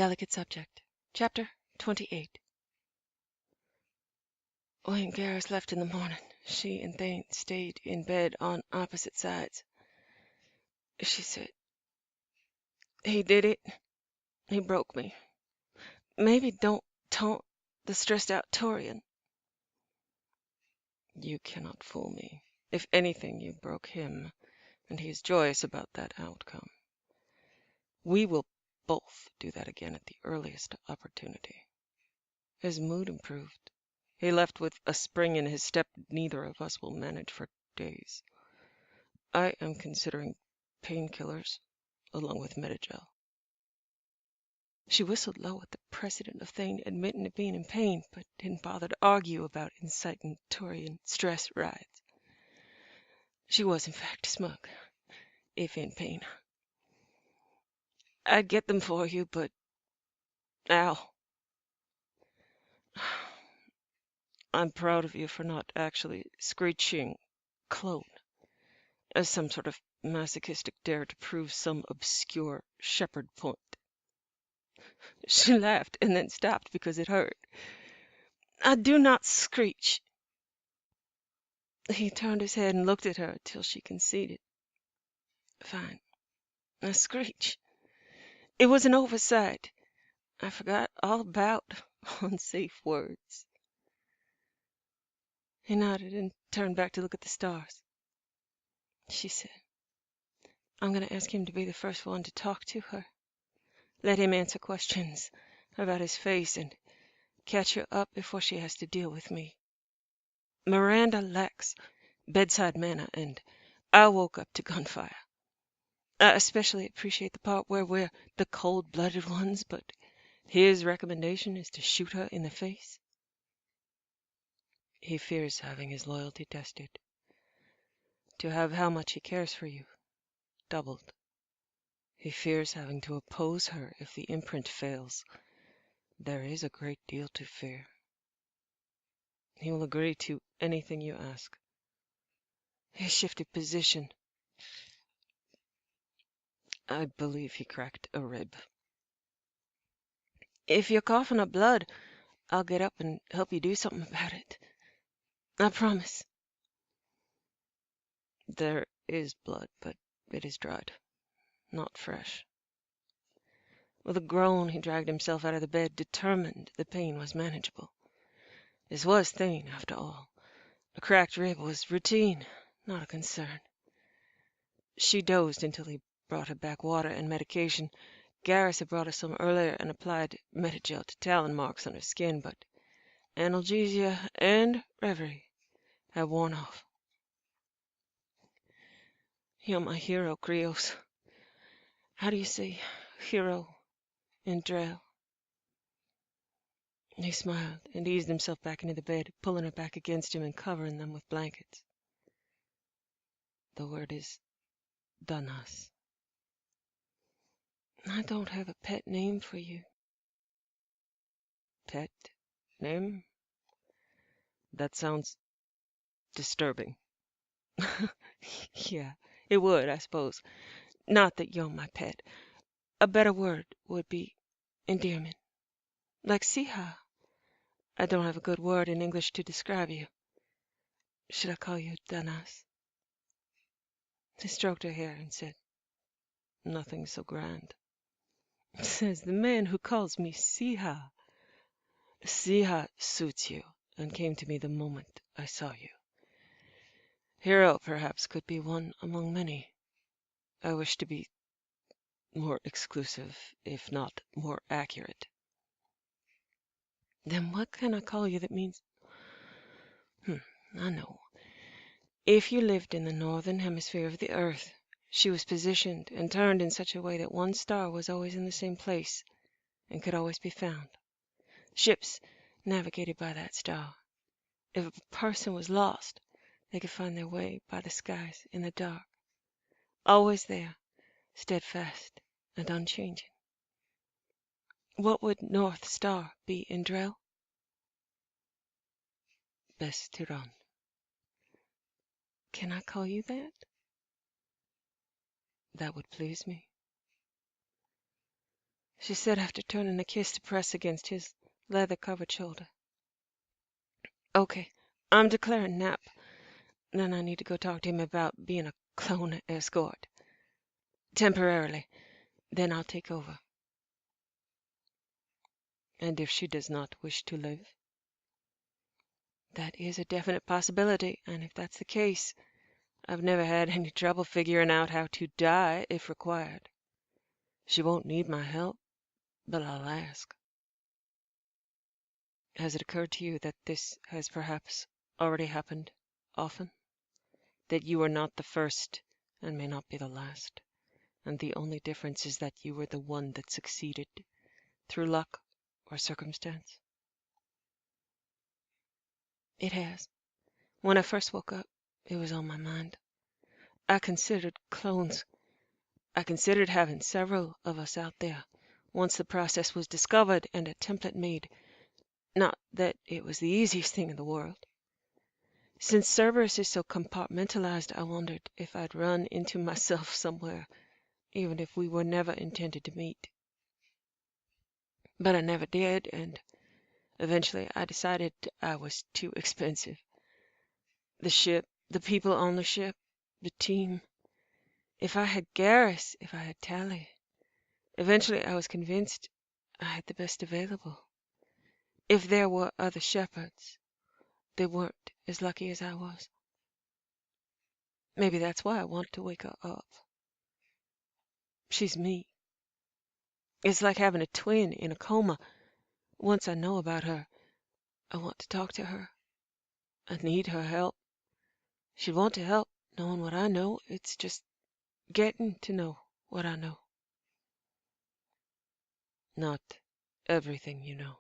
Delicate subject. Chapter 28. When Garrus left in the morning, she and Thane stayed in bed on opposite sides. She said, "He did it. He broke me. Maybe don't taunt the stressed-out Taurian." "You cannot fool me. If anything, you broke him, and he is joyous about that outcome. We will both do that again at the earliest opportunity." His mood improved. He left with a spring in his step neither of us will manage for days. I am considering painkillers along with Medigel. She whistled low at the precedent of Thane admitting to being in pain, but didn't bother to argue about inciting Taurian stress rides. She was, in fact, smug, if in pain. "I'd get them for you, but... Ow. I'm proud of you for not actually screeching clone as some sort of masochistic dare to prove some obscure Shepard point." She laughed and then stopped because it hurt. "I do not screech." He turned his head and looked at her till she conceded. "Fine. I screech. It was an oversight. I forgot all about unsafe words." He nodded and turned back to look at the stars. She said, "I'm going to ask him to be the first one to talk to her. Let him answer questions about his face and catch her up before she has to deal with me. Miranda lacks bedside manner, and I woke up to gunfire. I especially appreciate the part where we're the cold-blooded ones, but his recommendation is to shoot her in the face. He fears having his loyalty tested, to have how much he cares for you doubled. He fears having to oppose her if the imprint fails. There is a great deal to fear. He will agree to anything you ask." He shifted position. I believe he cracked a rib. "If you're coughing up blood, I'll get up and help you do something about it. I promise." "There is blood, but it is dried, not fresh." With a groan, he dragged himself out of the bed, determined the pain was manageable. This was Thane, after all. A cracked rib was routine, not a concern. She dozed until he brought her back water and medication. Garrus had brought her some earlier and applied Medigel to talon marks on her skin, but analgesia and reverie had worn off. "You're my hero, Krios. How do you say hero in Drell?" He smiled and eased himself back into the bed, pulling her back against him and covering them with blankets. "The word is Danas." "I don't have a pet name for you." "Pet name? That sounds disturbing." "Yeah, it would, I suppose. Not that you're my pet. A better word would be endearment. Like Siha. I don't have a good word in English to describe you. Should I call you Danas?" He stroked her hair and said, "Nothing so grand." "Says the man who calls me Siha." "Siha suits you, and came to me the moment I saw you. Hero, perhaps, could be one among many. I wish to be more exclusive, if not more accurate." "Then what can I call you that means—" I know. If you lived in the northern hemisphere of the earth, she was positioned and turned in such a way that one star was always in the same place and could always be found. Ships navigated by that star. If a person was lost, they could find their way by the skies in the dark. Always there, steadfast and unchanging. What would North Star be in Drell? Best to run. Can I call you that? That would please me." she said after turning the kiss to press against his leather-covered shoulder. Okay, I'm declaring nap. Then I need to go talk to him about being a clone escort. Temporarily. Then I'll take over. And if she does not wish to live? That is a definite possibility, and if that's the case, I've never had any trouble figuring out how to die if required. She won't need my help, but I'll ask. Has it occurred to you that this has perhaps already happened often? That you are not the first and may not be the last, and the only difference is that you were the one that succeeded through luck or circumstance? It has. When I first woke up, it was on my mind. I considered clones. I considered having several of us out there, once the process was discovered and a template made. Not that it was the easiest thing in the world. Since Cerberus is so compartmentalized, I wondered if I'd run into myself somewhere, even if we were never intended to meet. But I never did, and eventually I decided I was too expensive. The ship, the people on the ship, the team. If I had Garrus, if I had Tally. Eventually I was convinced I had the best available. If there were other Shepards, they weren't as lucky as I was. Maybe that's why I want to wake her up. She's me. It's like having a twin in a coma. Once I know about her, I want to talk to her. I need her help. She'd want to help, knowing what I know. It's just getting to know what I know. Not everything you know.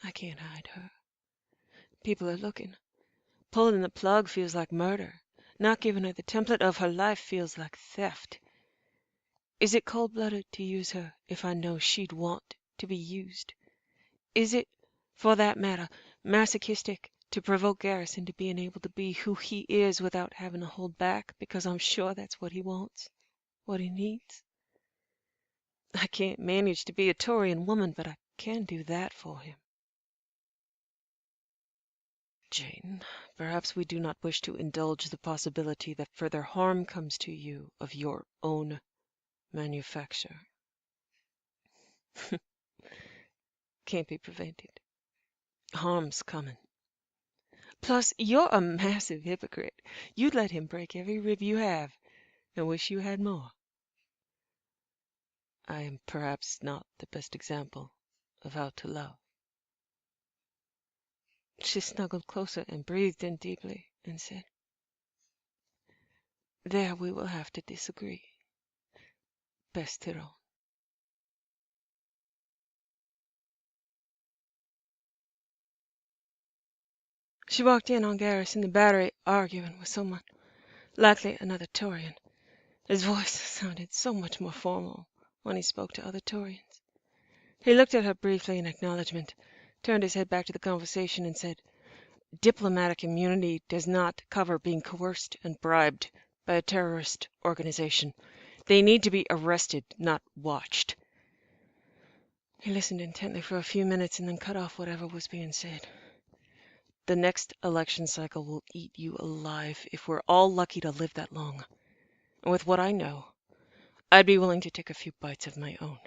I can't hide her. People are looking. Pulling the plug feels like murder. Not giving her the template of her life feels like theft. Is it cold-blooded to use her if I know she'd want to be used? Is it, for that matter, masochistic to provoke Garrus into being able to be who he is without having to hold back, because I'm sure that's what he wants, what he needs? I can't manage to be a Taurian woman, but I can do that for him. Jane, perhaps we do not wish to indulge the possibility that further harm comes to you of your own manufacture. Can't be prevented. Harm's coming. Plus, you're a massive hypocrite. You'd let him break every rib you have and wish you had more. I am perhaps not the best example of how to love. She snuggled closer and breathed in deeply and said, There we will have to disagree. Best Tyrone. She walked in on Garrus in the battery, arguing with someone, likely another Taurian. His voice sounded so much more formal when he spoke to other Taurians. He looked at her briefly in acknowledgement, turned his head back to the conversation, and said, Diplomatic immunity does not cover being coerced and bribed by a terrorist organization. They need to be arrested, not watched. He listened intently for a few minutes and then cut off whatever was being said. The next election cycle will eat you alive if we're all lucky to live that long. And with what I know, I'd be willing to take a few bites of my own.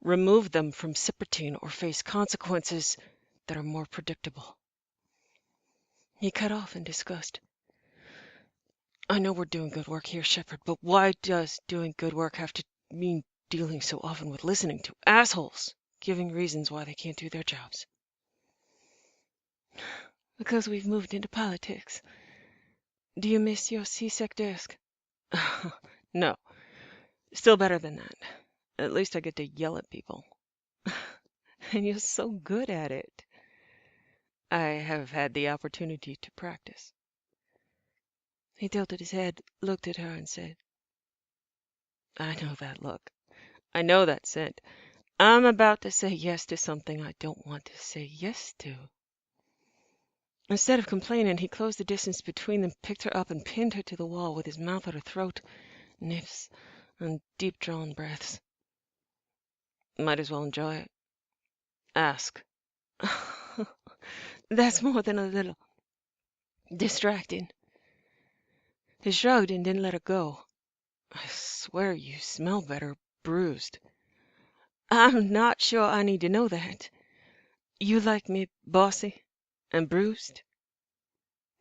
Remove them from Cyprotine or face consequences that are more predictable. He cut off in disgust. I know we're doing good work here, Shepard, but why does doing good work have to mean dealing so often with listening to assholes, giving reasons why they can't do their jobs? Because we've moved into politics. Do you miss your CSEC desk? No. Still better than that. At least I get to yell at people. And you're so good at it. I have had the opportunity to practice. He tilted his head, looked at her, and said, I know that look. I know that scent. I'm about to say yes to something I don't want to say yes to. Instead of complaining, he closed the distance between them, picked her up, and pinned her to the wall with his mouth at her throat, nips, and deep-drawn breaths. Might as well enjoy it. Ask. That's more than a little distracting. He shrugged and didn't let her go. I swear you smell better bruised. I'm not sure I need to know that. You like me bossy and bruised?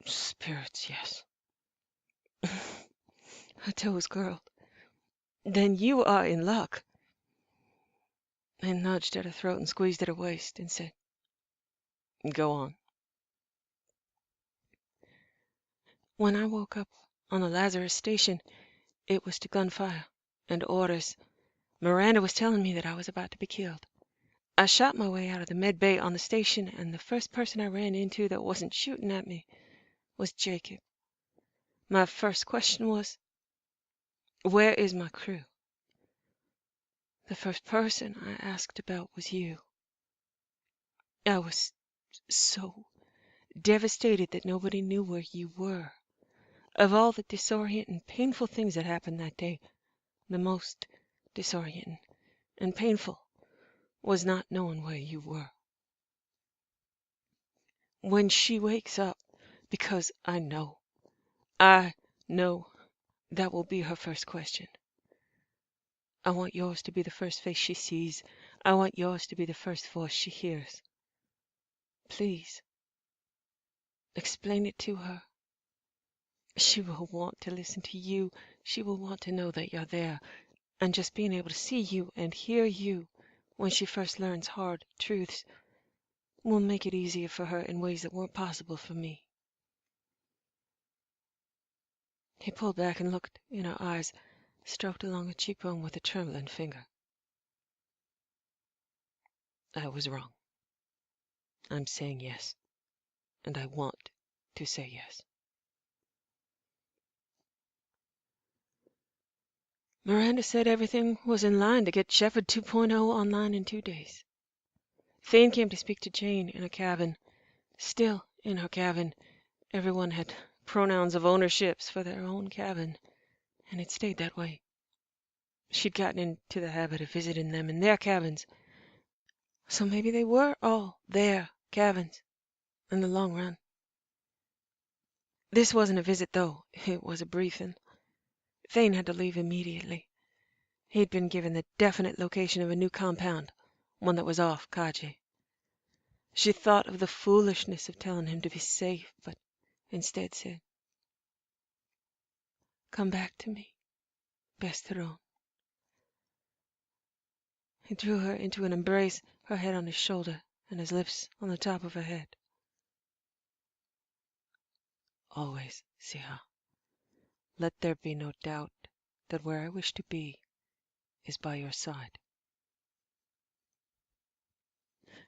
Spirits, yes. Her toes curled. Then you are in luck. I nudged at her throat and squeezed at her waist and said, Go on. When I woke up on the Lazarus station, it was to gunfire and orders. Miranda was telling me that I was about to be killed. I shot my way out of the med bay on the station, and the first person I ran into that wasn't shooting at me was Jacob. My first question was, Where is my crew? The first person I asked about was you. I was so devastated that nobody knew where you were. Of all the disorienting, painful things that happened that day, the most disorienting and painful was not knowing where you were. When she wakes up, because I know that will be her first question. I want yours to be the first face she sees. I want yours to be the first voice she hears. Please, explain it to her. She will want to listen to you. She will want to know that you're there. And just being able to see you and hear you when she first learns hard truths will make it easier for her in ways that weren't possible for me. He pulled back and looked in her eyes, stroked along her cheekbone with a trembling finger. I was wrong. I'm saying yes, and I want to say yes. Miranda said everything was in line to get Shepard 2.0 online in 2 days. Thane came to speak to Jane in a cabin. Still in her cabin, everyone had pronouns of ownerships for their own cabin, and it stayed that way. She'd gotten into the habit of visiting them in their cabins, so maybe they were all their cabins in the long run. This wasn't a visit, though. It was a briefing. Thane had to leave immediately. He'd been given the definite location of a new compound, one that was off Kaji. She thought of the foolishness of telling him to be safe, but instead said, Come back to me, Besteron. He drew her into an embrace, her head on his shoulder and his lips on the top of her head. Always, Siha. Let there be no doubt that where I wish to be is by your side.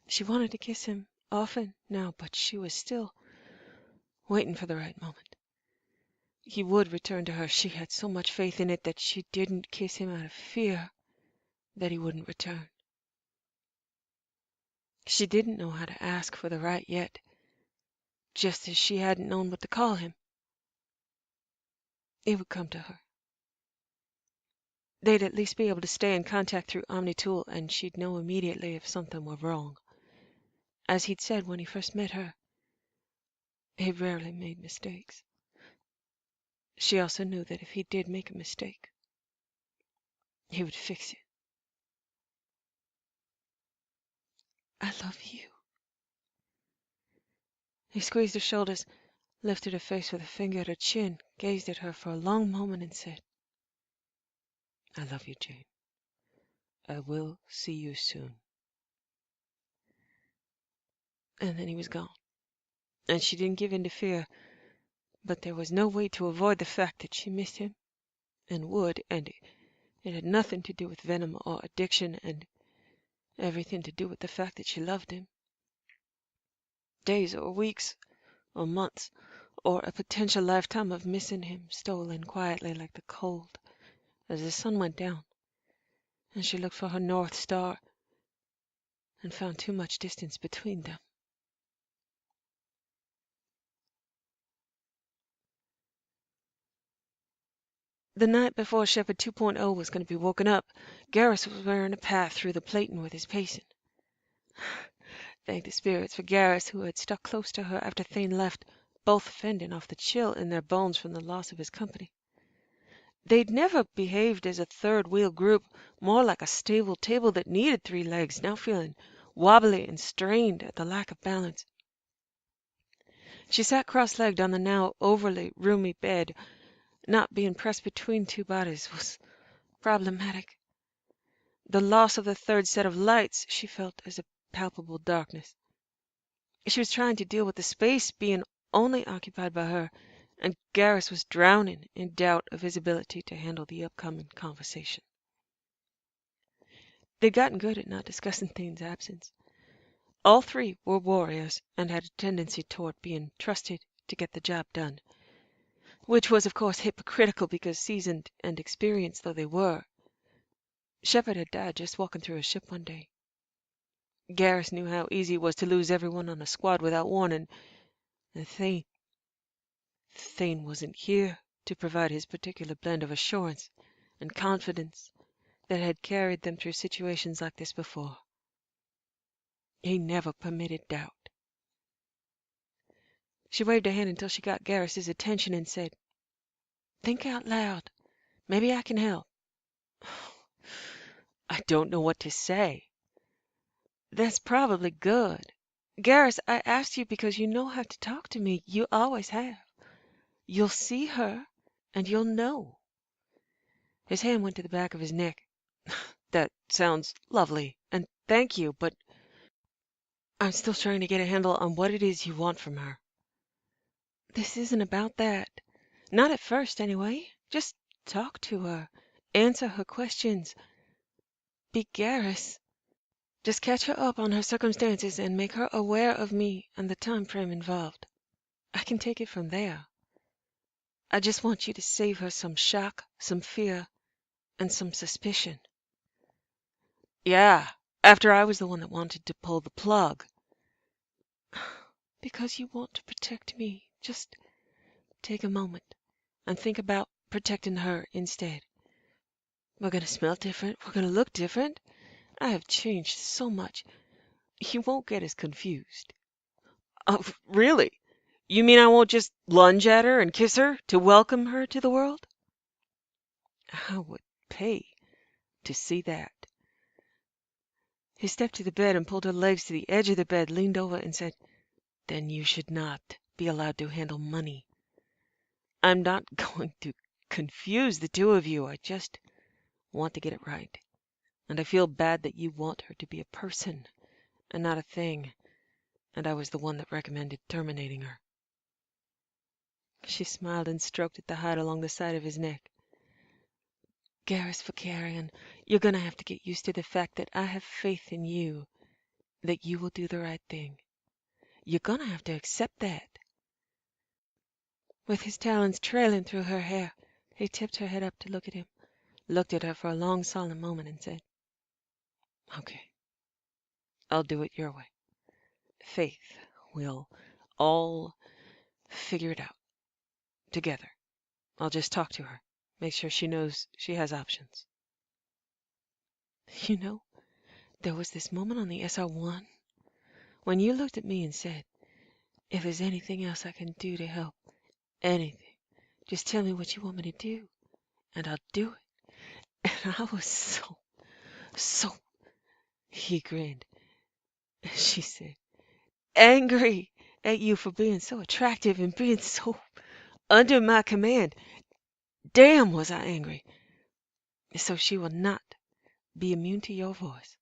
She wanted to kiss him often now, but she was still waiting for the right moment. He would return to her. She had so much faith in it that she didn't kiss him out of fear that he wouldn't return. She didn't know how to ask for the right yet, just as she hadn't known what to call him. It would come to her. They'd at least be able to stay in contact through Omnitool, and she'd know immediately if something were wrong. As he'd said when he first met her, he rarely made mistakes. She also knew that if he did make a mistake, he would fix it. I love you. He squeezed her shoulders, lifted her face with a finger at her chin, gazed at her for a long moment, and said, I love you, Jane. I will see you soon. And then he was gone, and she didn't give in to fear, but there was no way to avoid the fact that she missed him, and would, and it had nothing to do with venom or addiction, and everything to do with the fact that she loved him. Days or weeks or months or a potential lifetime of missing him stole in quietly like the cold as the sun went down, and she looked for her North Star and found too much distance between them. The night before Shepard 2.0 was going to be woken up, Garrus was wearing a path through the plating with his pacing. Thank the spirits for Garrus, who had stuck close to her after Thane left, both fending off the chill in their bones from the loss of his company. They'd never behaved as a third-wheel group, more like a stable table that needed three legs, now feeling wobbly and strained at the lack of balance. She sat cross-legged on the now overly roomy bed. Not being pressed between two bodies was problematic. The loss of the third set of lights she felt as a palpable darkness. She was trying to deal with the space being only occupied by her, and Garrus was drowning in doubt of his ability to handle the upcoming conversation. They'd gotten good at not discussing Thane's absence. All three were warriors and had a tendency toward being trusted to get the job done, which was, of course, hypocritical because, seasoned and experienced though they were, Shepard had died just walking through a ship one day. Garrus knew how easy it was to lose everyone on a squad without warning, and Thane wasn't here to provide his particular blend of assurance and confidence that had carried them through situations like this before. He never permitted doubt. She waved a hand until she got Garrus's attention and said, "Think out loud. Maybe I can help." I don't know what to say. That's probably good. Garrus, I asked you because you know how to talk to me. You always have. You'll see her, and you'll know. His hand went to the back of his neck. That sounds lovely, and thank you, but I'm still trying to get a handle on what it is you want from her. This isn't about that. Not at first, anyway. Just talk to her. Answer her questions. Be Garrus. Just catch her up on her circumstances and make her aware of me and the time frame involved. I can take it from there. I just want you to save her some shock, some fear, and some suspicion. Yeah, after I was the one that wanted to pull the plug. Because you want to protect me. Just take a moment and think about protecting her instead. We're going to smell different. We're going to look different. I have changed so much. You won't get as confused. Oh, really? You mean I won't just lunge at her and kiss her to welcome her to the world? I would pay to see that. He stepped to the bed and pulled her legs to the edge of the bed, leaned over and said, "Then you should not be allowed to handle money. I'm not going to confuse the two of you. I just want to get it right. And I feel bad that you want her to be a person and not a thing. And I was the one that recommended terminating her." She smiled and stroked at the hide along the side of his neck. "Garrus Vakarian, you're going to have to get used to the fact that I have faith in you, that you will do the right thing. You're going to have to accept that." With his talons trailing through her hair, he tipped her head up to look at him, looked at her for a long, solemn moment, and said, "Okay, I'll do it your way. Faith, we'll all figure it out together. I'll just talk to her, make sure she knows she has options." You know, there was this moment on the SR-1 when you looked at me and said, "If there's anything else I can do to help, anything, just tell me what you want me to do, and I'll do it." And I was so, he grinned. She said, "Angry at you for being so attractive and being so under my command. Damn was I angry. So she will not be immune to your voice."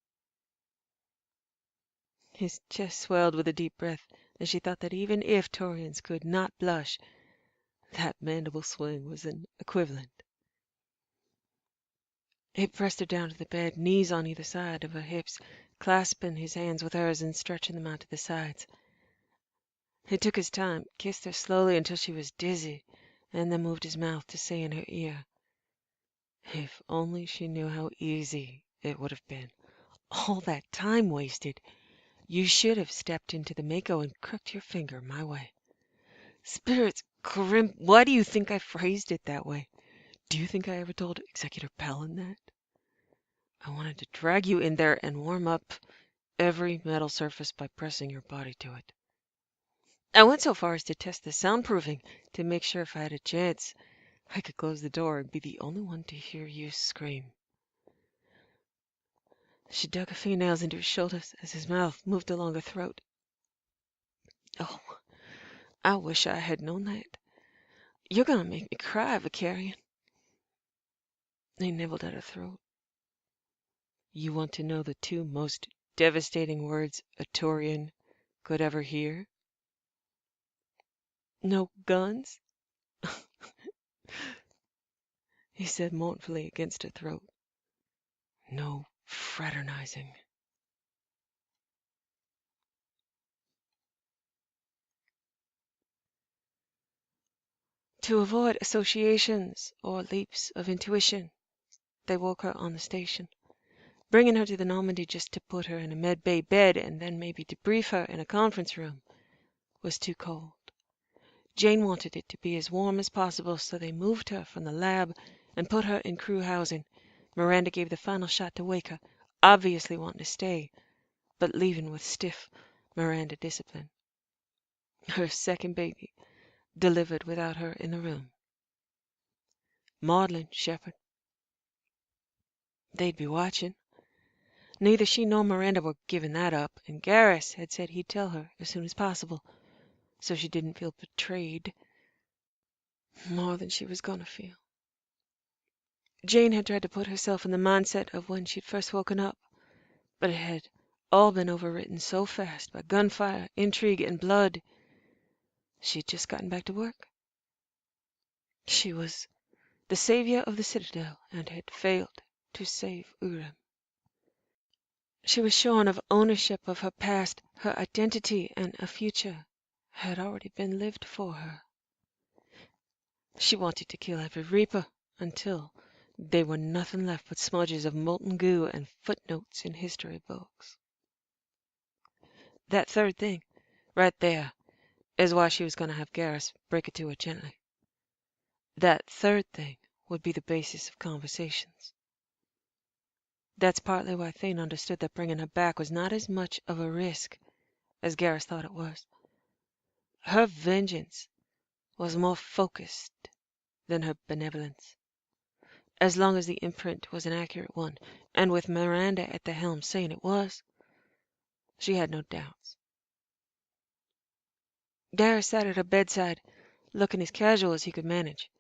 His chest swelled with a deep breath, and she thought that even if Taurians could not blush, that mandible swing was an equivalent. He pressed her down to the bed, knees on either side of her hips, clasping his hands with hers and stretching them out to the sides. He took his time, kissed her slowly until she was dizzy, and then moved his mouth to say in her ear, "If only she knew how easy it would have been. All that time wasted. You should have stepped into the Mako and crooked your finger my way." Spirits grim. Why do you think I phrased it that way? Do you think I ever told Executor Palin that? I wanted to drag you in there and warm up every metal surface by pressing your body to it. I went so far as to test the soundproofing to make sure if I had a chance, I could close the door and be the only one to hear you scream. She dug her fingernails into his shoulders as his mouth moved along her throat. Oh, I wish I had known that. You're gonna make me cry, Vakarian. He nibbled at her throat. You want to know the two most devastating words a Taurian could ever hear? No guns? He said mournfully against her throat. No fraternizing. To avoid associations or leaps of intuition, they woke her on the station, bringing her to the Normandy just to put her in a med bay bed and then maybe debrief her in a conference room was too cold. Jane wanted it to be as warm as possible, so they moved her from the lab and put her in crew housing. Miranda gave the final shot to wake her, obviously wanting to stay, but leaving with stiff Miranda discipline. Her second baby, delivered without her in the room. Maudlin Shepard. They'd be watching. Neither she nor Miranda were giving that up, and Garrus had said he'd tell her as soon as possible, so she didn't feel betrayed more than she was going to feel. Jane had tried to put herself in the mindset of when she'd first woken up, but it had all been overwritten so fast by gunfire, intrigue, and blood. She'd just gotten back to work. She was the savior of the Citadel and had failed to save Urim. She was shorn of ownership of her past, her identity, and a future had already been lived for her. She wanted to kill every Reaper until they were nothing left but smudges of molten goo and footnotes in history books. That third thing, right there, is why she was going to have Garrus break it to her gently. That third thing would be the basis of conversations. That's partly why Thane understood that bringing her back was not as much of a risk as Garrus thought it was. Her vengeance was more focused than her benevolence. As long as the imprint was an accurate one, and with Miranda at the helm saying it was, she had no doubts. Garrus sat at her bedside, looking as casual as he could manage.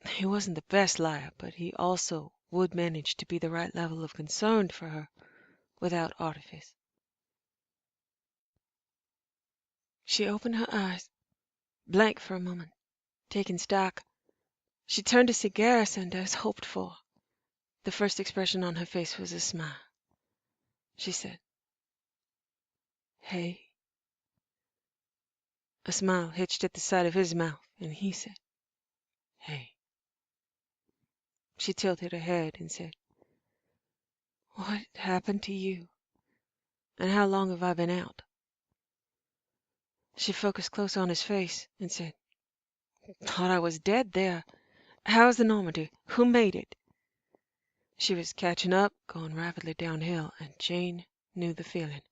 He wasn't the best liar, but he also would manage to be the right level of concern for her without artifice. She opened her eyes, blank for a moment, taking stock. She turned to see Garrus, and as hoped for, the first expression on her face was a smile. She said, "Hey." A smile hitched at the side of his mouth, and he said, "Hey." She tilted her head and said, "What happened to you? And how long have I been out?" She focused close on his face and said, "Thought I was dead there. How's the Normandy? Who made it?" She was catching up, going rapidly downhill, and Jane knew the feeling.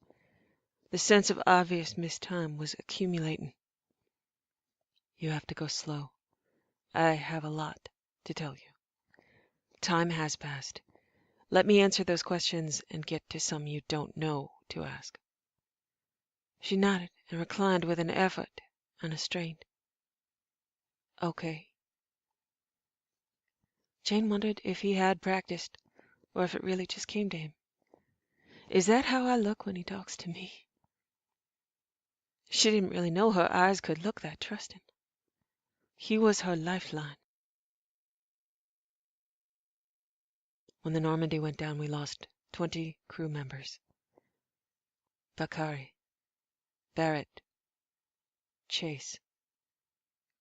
The sense of obvious missed time was accumulating. "You have to go slow. I have a lot to tell you. Time has passed. Let me answer those questions and get to some you don't know to ask." She nodded and reclined with an effort unrestrained. "Okay." Jane wondered if he had practiced, or if it really just came to him. Is that how I look when he talks to me? She didn't really know her eyes could look that trusting. He was her lifeline. When the Normandy went down, we lost 20 crew members. Bakari, Barrett, Chase,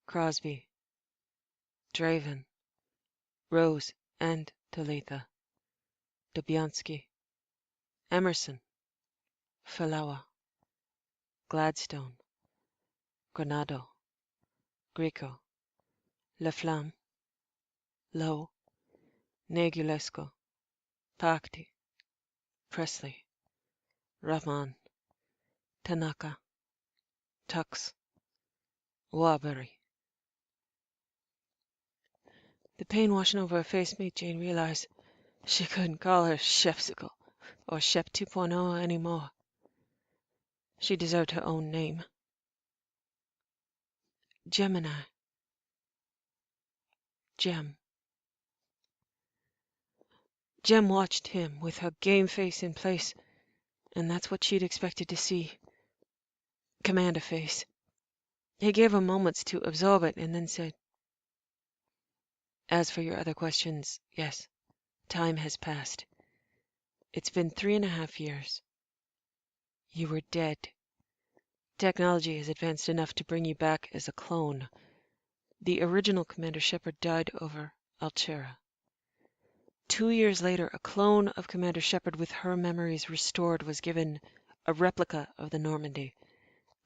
Crosby, Draven, Rose and Talitha, Dobyansky, Emerson, Falawa, Gladstone, Granado, Greco, Laflamme, Low, Negulesco, Pakti, Presley, Rahman, Tanaka, Tux, Warbury. The pain washing over her face made Jane realize she couldn't call her Shepsicle or Shep 2.0 anymore. She deserved her own name. Gemini. Gem. Gem watched him with her game face in place, and that's what she'd expected to see. Commander face. He gave her moments to absorb it and then said, "As for your other questions, yes, time has passed. It's been 3.5 years. You were dead. Technology has advanced enough to bring you back as a clone. The original Commander Shepard died over Altera. 2 years later, a clone of Commander Shepard with her memories restored was given a replica of the Normandy,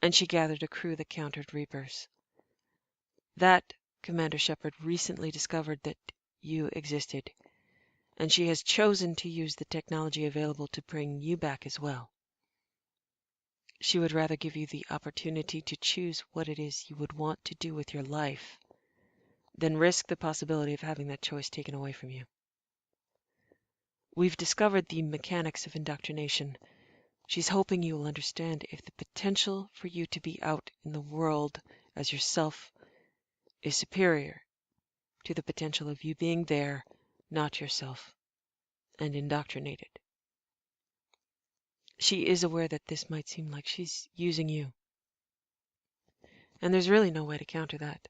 and she gathered a crew that countered Reapers. That Commander Shepard recently discovered that you existed, and she has chosen to use the technology available to bring you back as well. She would rather give you the opportunity to choose what it is you would want to do with your life than risk the possibility of having that choice taken away from you. We've discovered the mechanics of indoctrination. She's hoping you will understand if the potential for you to be out in the world as yourself is superior to the potential of you being there, not yourself, and indoctrinated. She is aware that this might seem like she's using you, and there's really no way to counter that.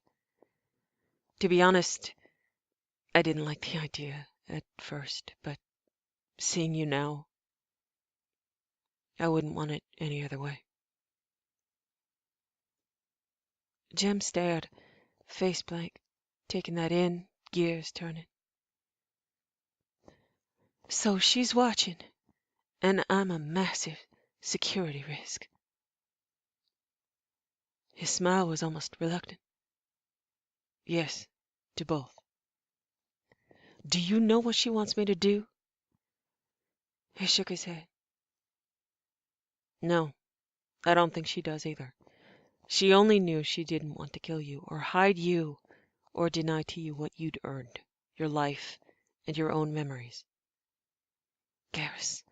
To be honest, I didn't like the idea at first, but seeing you now, I wouldn't want it any other way." Jem stared, face blank, taking that in, gears turning. "So she's watching, and I'm a massive security risk." His smile was almost reluctant. "Yes, to both." "Do you know what she wants me to do?" He shook his head. "No, I don't think she does either. She only knew she didn't want to kill you, or hide you, or deny to you what you'd earned, your life, and your own memories." "Garrus,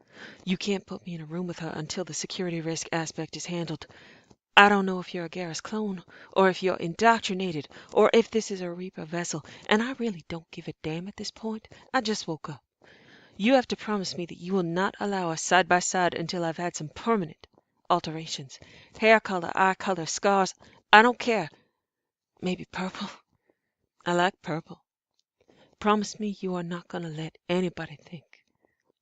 you can't put me in a room with her until the security risk aspect is handled. I don't know if you're a Garrus clone, or if you're indoctrinated, or if this is a Reaper vessel, and I really don't give a damn at this point. I just woke up. You have to promise me that you will not allow us side by side until I've had some permanent alterations. Hair color, eye color, scars, I don't care. Maybe purple. I like purple. Promise me you are not going to let anybody think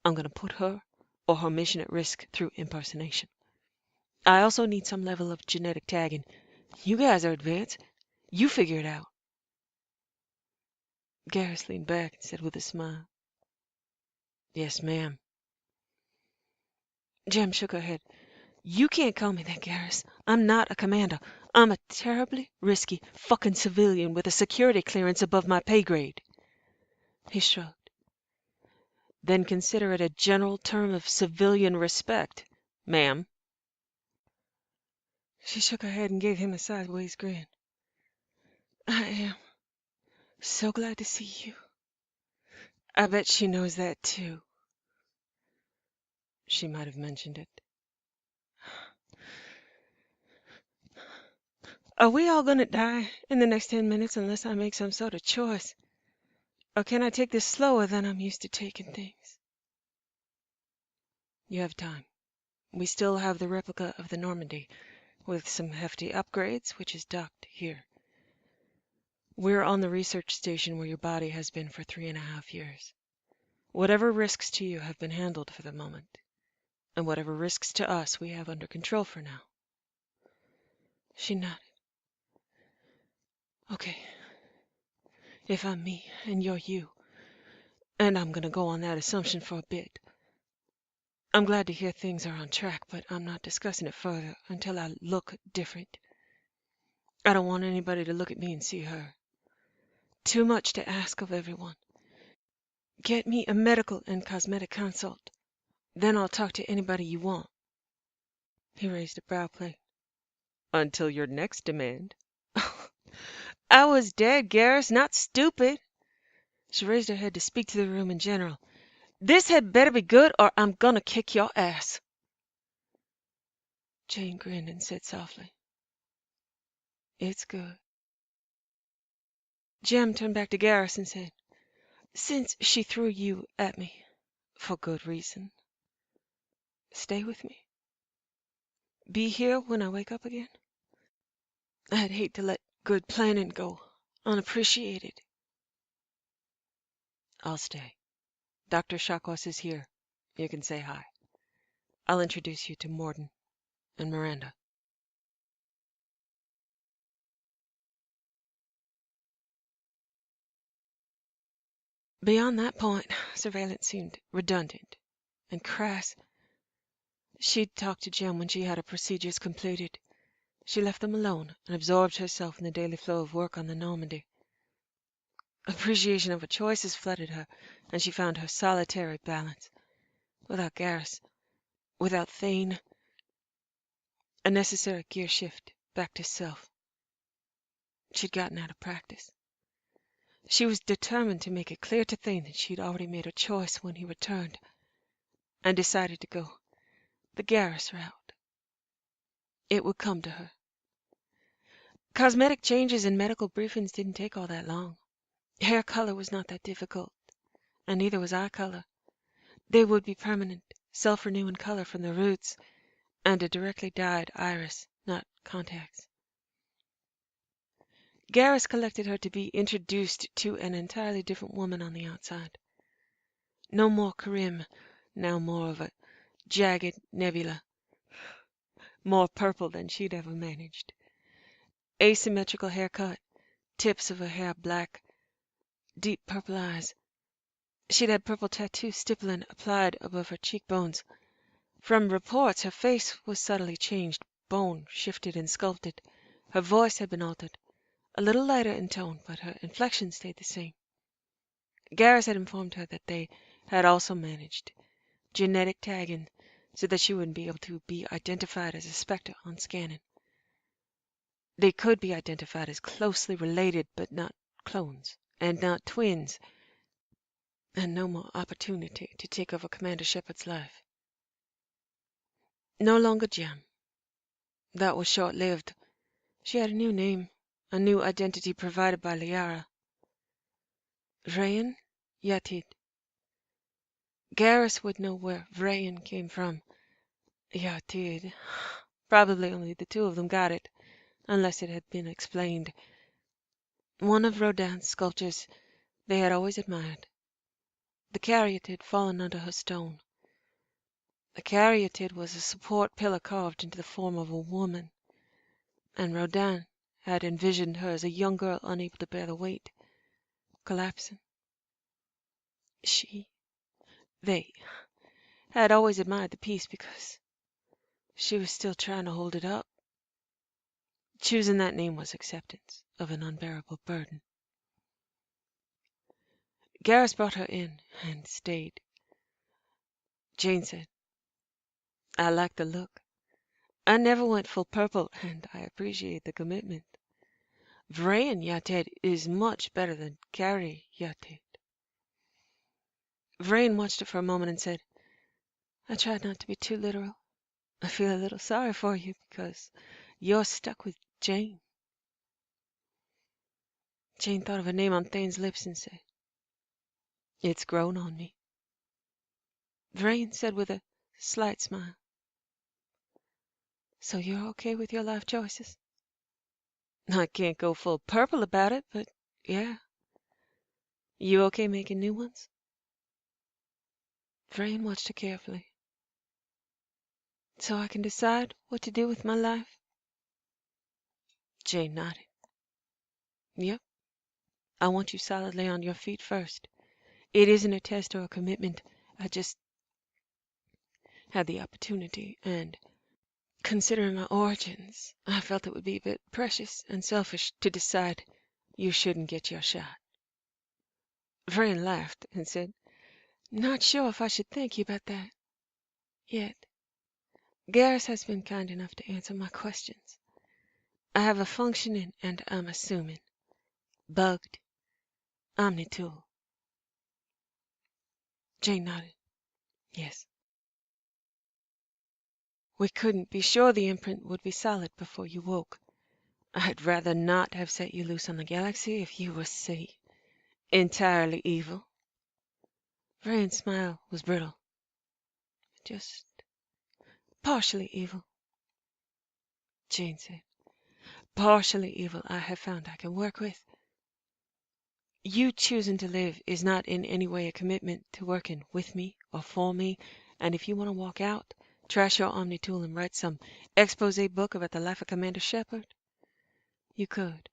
I'm going to put her or her mission at risk through impersonation. I also need some level of genetic tagging. You guys are advanced. You figure it out." Garrus leaned back and said with a smile, "Yes, ma'am." Jem shook her head. "You can't call me that, Garrus. I'm not a commander. I'm a terribly risky fucking civilian with a security clearance above my pay grade." He shrugged. "Then consider it a general term of civilian respect, ma'am." She shook her head and gave him a sideways grin. "I am so glad to see you. I bet she knows that, too." She might have mentioned it. "Are we all going to die in the next 10 minutes unless I make some sort of choice? Or can I take this slower than I'm used to taking things?" "You have time. We still have the replica of the Normandy, with some hefty upgrades, which is docked here. We're on the research station where your body has been for 3.5 years. Whatever risks to you have been handled for the moment, and whatever risks to us we have under control for now." She nodded. "Okay. If I'm me and you're you, and I'm going to go on that assumption for a bit, I'm glad to hear things are on track, but I'm not discussing it further until I look different. I don't want anybody to look at me and see her. too much to ask of everyone. Get me a medical and cosmetic consult. Then I'll talk to anybody you want." He raised a brow plate. "Until your next demand." "I was dead, Garrus, not stupid." She raised her head to speak to the room in general. "This had better be good, or I'm gonna kick your ass." Jane grinned and said softly, "It's good." Jem turned back to Garrus and said, "Since she threw you at me, for good reason, stay with me. Be here when I wake up again. I'd hate to let good planning go unappreciated." "I'll stay. Dr. Shakos is here. You can say hi. I'll introduce you to Morden and Miranda." Beyond that point, surveillance seemed redundant and crass. She'd talked to Jem when she had her procedures completed. She left them alone and absorbed herself in the daily flow of work on the Normandy. Appreciation of her choices flooded her, and she found her solitary balance. Without Garrus, without Thane, a necessary gear shift back to self. She'd gotten out of practice. She was determined to make it clear to Thane that she'd already made her choice when he returned, and decided to go the Garrus route. It would come to her. Cosmetic changes and medical briefings didn't take all that long. Hair color was not that difficult, and neither was eye color. They would be permanent, self-renewing color from the roots, and a directly dyed iris, not contacts. Garrus collected her to be introduced to an entirely different woman on the outside. No more Karim, now more of a jagged nebula, more purple than she'd ever managed. Asymmetrical haircut, tips of her hair black, deep purple eyes. She'd had purple tattoo stippling applied above her cheekbones. From reports, her face was subtly changed, bone shifted and sculpted. Her voice had been altered, a little lighter in tone, but her inflection stayed the same. Garrus had informed her that they had also managed genetic tagging so that she wouldn't be able to be identified as a Spectre on scanning. They could be identified as closely related, but not clones, and not twins, and no more opportunity to take over Commander Shepard's life. No longer Jem. That was short-lived. She had a new name, a new identity provided by Liara. Vrayan Yatid. Garrus would know where Vrayan came from. Yatid. Probably only the two of them got it, unless it had been explained. One of Rodin's sculptures they had always admired. The caryatid fallen under her stone. The caryatid was a support pillar carved into the form of a woman, and Rodin had envisioned her as a young girl unable to bear the weight, collapsing. They had always admired the piece because she was still trying to hold it up. Choosing that name was acceptance of an unbearable burden. Garrus brought her in and stayed. Jane said, "I like the look. I never went full purple, and I appreciate the commitment. Vrayan Yated is much better than Kari Yated." Vrayan watched her for a moment and said, "I tried not to be too literal. I feel a little sorry for you because you're stuck with Jane." Jane thought of a name on Thane's lips and said, "It's grown on me." Vrain said with a slight smile, "So you're okay with your life choices?" "I can't go full purple about it, but yeah. You okay making new ones?" Vrain watched her carefully. "So I can decide what to do with my life?" Jane nodded. "Yep. I want you solidly on your feet first. It isn't a test or a commitment. I just had the opportunity, and considering my origins, I felt it would be a bit precious and selfish to decide you shouldn't get your shot." Vrain laughed and said, "Not sure if I should thank you about that yet. Garrus has been kind enough to answer my questions. I have a functioning, and I'm assuming, bugged omni-tool." Jane nodded. "Yes. We couldn't be sure the imprint would be solid before you woke. I'd rather not have set you loose on the galaxy if you were, say, entirely evil." Vrain's smile was brittle. "Just partially evil," Jane said. "Partially evil I have found I can work with. You choosing to live is not in any way a commitment to working with me or for me, and if you want to walk out, trash your omni-tool and write some expose book about the life of Commander Shepard, you could.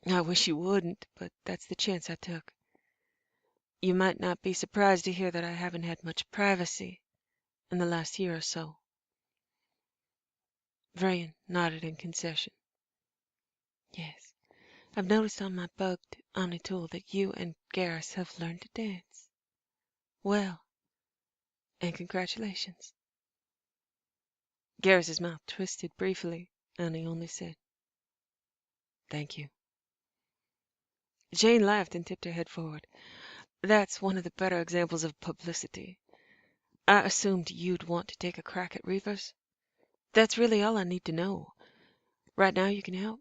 I wish you wouldn't, but that's the chance I took. You might not be surprised to hear that I haven't had much privacy in the last year or so." Vrain nodded in concession. "Yes, I've noticed on my bugged omni-tool that you and Garrus have learned to dance. Well, and congratulations." Garrus's mouth twisted briefly, and he only said, "Thank you." Jane laughed and tipped her head forward. "That's one of the better examples of publicity. I assumed you'd want to take a crack at Reavers. That's really all I need to know. Right now you can help.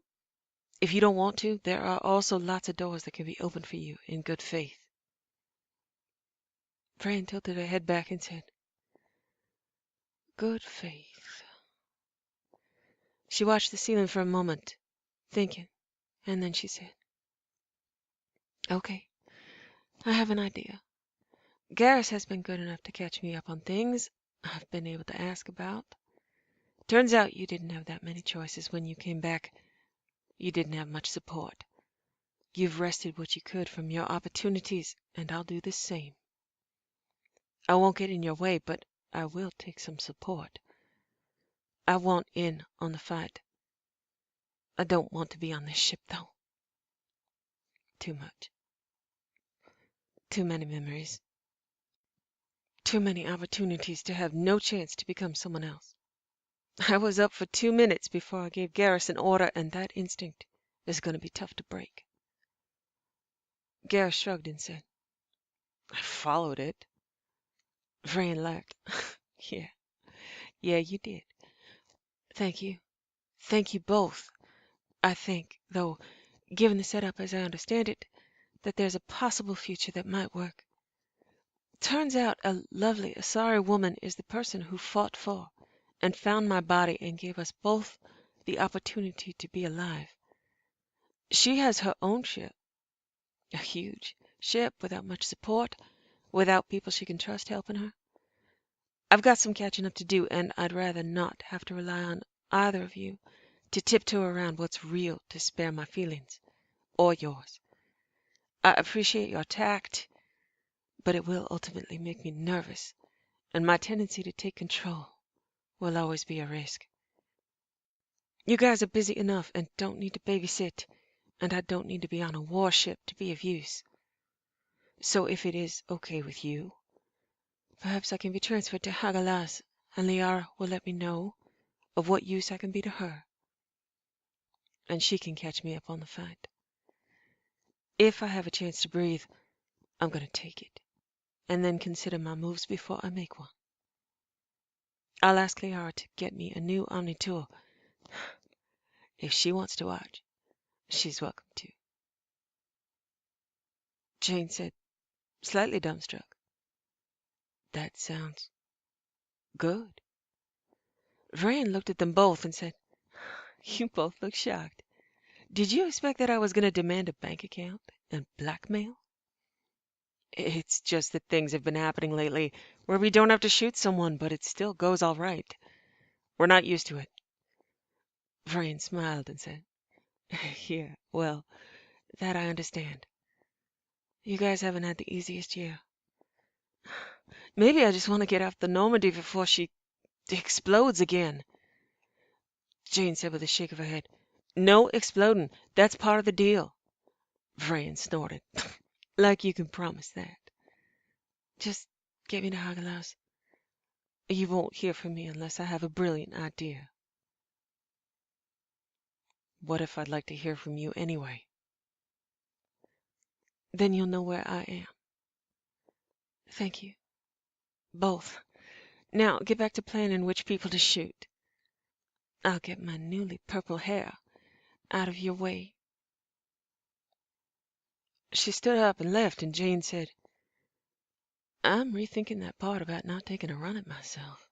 If you don't want to, there are also lots of doors that can be opened for you in good faith." Fran tilted her head back and said, "Good faith." She watched the ceiling for a moment, thinking, and then she said, "Okay, I have an idea. Garrus has been good enough to catch me up on things I've been able to ask about. Turns out you didn't have that many choices when you came back. You didn't have much support. You've wrested what you could from your opportunities, and I'll do the same. I won't get in your way, but I will take some support. I want in on the fight. I don't want to be on this ship, though. Too much. Too many memories. Too many opportunities to have no chance to become someone else. I was up for 2 minutes before I gave Garrus an order, and that instinct is going to be tough to break." Garrus shrugged and said, "I followed it." Vrain laughed. Yeah, you did. Thank you. Thank you both. I think, though, given the setup as I understand it, that there's a possible future that might work. Turns out a lovely Asari woman is the person who fought for and found my body and gave us both the opportunity to be alive. She has her own ship, a huge ship without much support, without people she can trust helping her. I've got some catching up to do, and I'd rather not have to rely on either of you to tiptoe around what's real to spare my feelings, or yours. I appreciate your tact, but it will ultimately make me nervous, and my tendency to take control will always be a risk. You guys are busy enough and don't need to babysit, and I don't need to be on a warship to be of use. So if it is okay with you, perhaps I can be transferred to Hagalas, and Liara will let me know of what use I can be to her, and she can catch me up on the fight. If I have a chance to breathe, I'm going to take it, and then consider my moves before I make one. I'll ask Liara to get me a new omni-tool. If she wants to watch, she's welcome to." Jane said, slightly dumbstruck, "That sounds good." Vrain looked at them both and said, "You both look shocked. Did you expect that I was going to demand a bank account and blackmail? It's just that things have been happening lately where we don't have to shoot someone, but it still goes all right. We're not used to it." Vrain smiled and said, "Yeah, well, that I understand. You guys haven't had the easiest year. Maybe I just want to get off the Normandy before she explodes again." Jane said with a shake of her head, "No exploding. That's part of the deal." Vrain snorted. Like you can promise that. Just get me to Hagelas. You won't hear from me unless I have a brilliant idea. What if I'd like to hear from you anyway? Then you'll know where I am. Thank you. Both. Now get back to planning which people to shoot. I'll get my newly purple hair out of your way. She stood up and left, and Jane said, I'm rethinking that part about not taking a run at myself.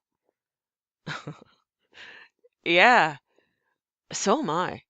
Yeah, so am I.